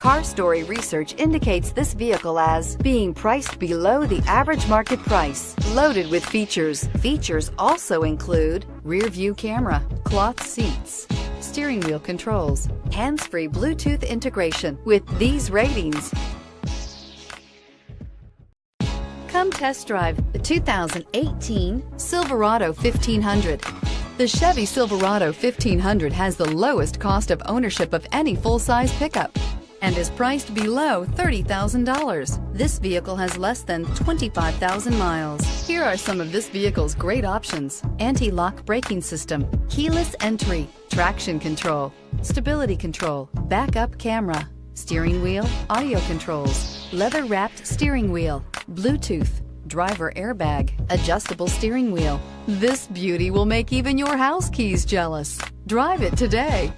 Car Story research indicates this vehicle as being priced below the average market price. Loaded with features. Features also include rear view camera, cloth seats, steering wheel controls, hands-free Bluetooth integration. With these ratings, come test drive the 2018 Silverado 1500. The Chevy Silverado 1500 has the lowest cost of ownership of any full-size pickup and is priced below $30,000. This vehicle has less than 25,000 miles. Here are some of this vehicle's great options: anti-lock braking system, keyless entry, traction control, stability control, backup camera, steering wheel audio controls, leather-wrapped steering wheel, Bluetooth, driver airbag, adjustable steering wheel. This beauty will make even your house keys jealous. Drive it today.